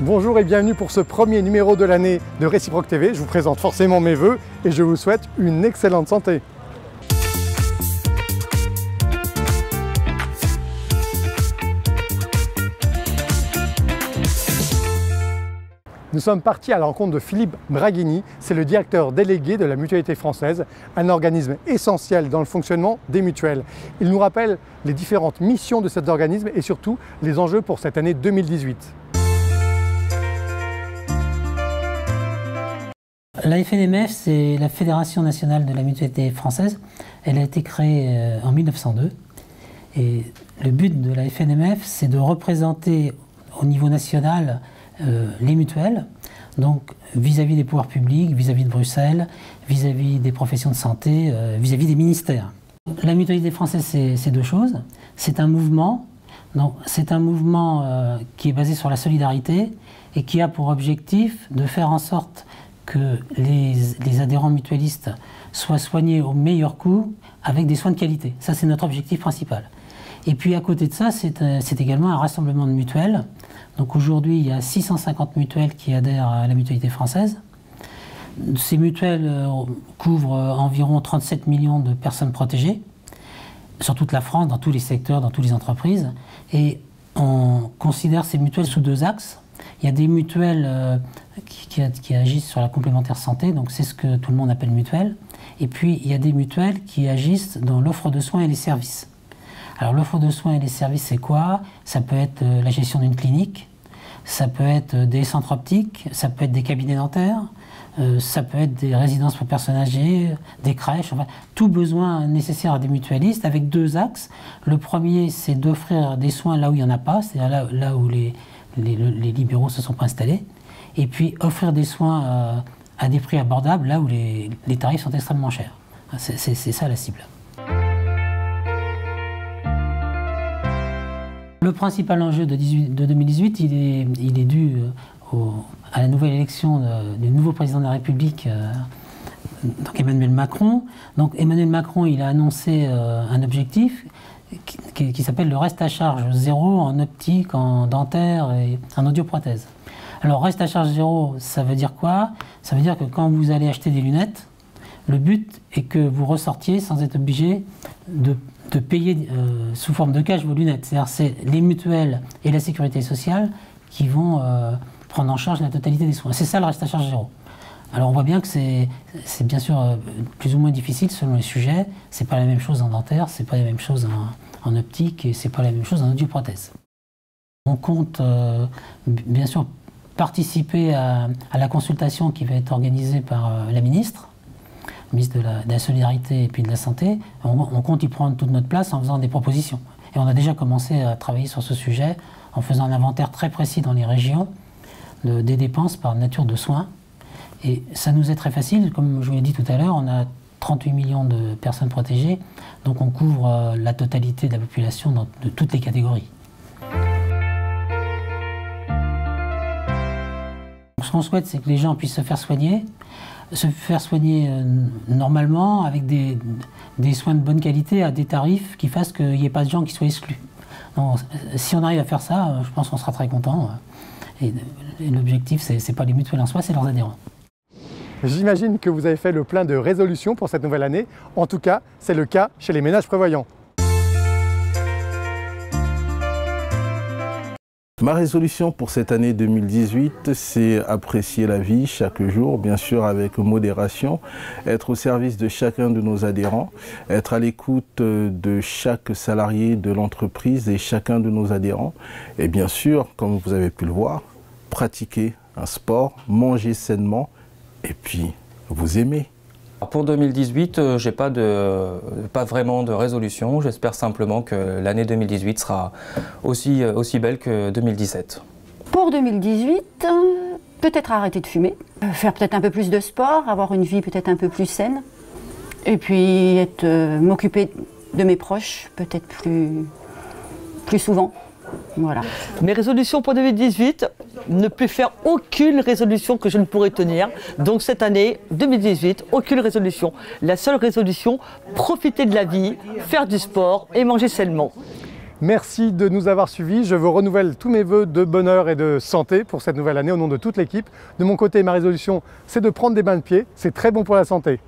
Bonjour et bienvenue pour ce premier numéro de l'année de Réciproque TV. Je vous présente forcément mes vœux et je vous souhaite une excellente santé. Nous sommes partis à la rencontre de Philippe Braghini, c'est le directeur délégué de la Mutualité française, un organisme essentiel dans le fonctionnement des mutuelles. Il nous rappelle les différentes missions de cet organisme et surtout les enjeux pour cette année 2018. La FNMF, c'est la Fédération nationale de la mutualité française. Elle a été créée en 1902 et le but de la FNMF, c'est de représenter au niveau national les mutuelles, donc vis-à-vis des pouvoirs publics, vis-à-vis de Bruxelles, vis-à-vis des professions de santé, vis-à-vis des ministères. La mutualité française, c'est deux choses. C'est un mouvement, qui est basé sur la solidarité et qui a pour objectif de faire en sorte que les adhérents mutualistes soient soignés au meilleur coût avec des soins de qualité. Ça, c'est notre objectif principal. Et puis à côté de ça, c'est également un rassemblement de mutuelles. Donc aujourd'hui, il y a 650 mutuelles qui adhèrent à la mutualité française. Ces mutuelles couvrent environ 37 millions de personnes protégées, sur toute la France, dans tous les secteurs, dans toutes les entreprises. Et on considère ces mutuelles sous deux axes. Il y a des mutuelles qui agissent sur la complémentaire santé, donc c'est ce que tout le monde appelle mutuelle. Et puis il y a des mutuelles qui agissent dans l'offre de soins et les services. Alors l'offre de soins et les services, c'est quoi? Ça peut être la gestion d'une clinique, ça peut être des centres optiques, ça peut être des cabinets dentaires, ça peut être des résidences pour personnes âgées, des crèches, enfin tout besoin nécessaire à des mutualistes avec deux axes. Le premier, c'est d'offrir des soins là où il n'y en a pas, c'est-à-dire là où les libéraux ne se sont pas installés, et puis offrir des soins à des prix abordables là où les tarifs sont extrêmement chers. C'est ça la cible. Le principal enjeu de 2018, il est dû à la nouvelle élection du nouveau président de la République, donc Emmanuel Macron. Donc Emmanuel Macron, il a annoncé un objectif qui s'appelle le reste à charge zéro en optique, en dentaire et en audioprothèse. Alors reste à charge zéro, ça veut dire quoi? Ça veut dire que quand vous allez acheter des lunettes, le but est que vous ressortiez sans être obligé de payer sous forme de cash vos lunettes. C'est-à-dire c'est les mutuelles et la sécurité sociale qui vont prendre en charge la totalité des soins. C'est ça le reste à charge zéro. Alors on voit bien que c'est bien sûr plus ou moins difficile selon les sujets. C'est pas la même chose en dentaire, c'est pas la même chose en optique et c'est pas la même chose en audioprothèse. On compte bien sûr participer à la consultation qui va être organisée par la ministre de la Solidarité et puis de la Santé. On compte y prendre toute notre place en faisant des propositions. Et on a déjà commencé à travailler sur ce sujet en faisant un inventaire très précis dans les régions des dépenses par nature de soins. Et ça nous est très facile, comme je vous l'ai dit tout à l'heure, on a 38 millions de personnes protégées, donc on couvre la totalité de la population de toutes les catégories. Ce qu'on souhaite, c'est que les gens puissent se faire soigner normalement avec des soins de bonne qualité à des tarifs qui fassent qu'il n'y ait pas de gens qui soient exclus. Donc, si on arrive à faire ça, je pense qu'on sera très content. Et l'objectif, c'est pas les mutuelles en soi, c'est leurs adhérents. J'imagine que vous avez fait le plein de résolutions pour cette nouvelle année. En tout cas, c'est le cas chez les ménages prévoyants. Ma résolution pour cette année 2018, c'est apprécier la vie chaque jour, bien sûr avec modération, être au service de chacun de nos adhérents, être à l'écoute de chaque salarié de l'entreprise et chacun de nos adhérents. Et bien sûr, comme vous avez pu le voir, pratiquer un sport, manger sainement et puis vous aimer. Pour 2018, je n'ai pas vraiment de résolution. J'espère simplement que l'année 2018 sera aussi belle que 2017. Pour 2018, peut-être arrêter de fumer, faire peut-être un peu plus de sport, avoir une vie peut-être un peu plus saine, et puis m'occuper de mes proches peut-être plus souvent. Voilà. Mes résolutions pour 2018, ne plus faire aucune résolution que je ne pourrais tenir. Donc cette année, 2018, aucune résolution. La seule résolution, profiter de la vie, faire du sport et manger sainement. Merci de nous avoir suivis. Je vous renouvelle tous mes vœux de bonheur et de santé pour cette nouvelle année au nom de toute l'équipe. De mon côté, ma résolution, c'est de prendre des bains de pied. C'est très bon pour la santé.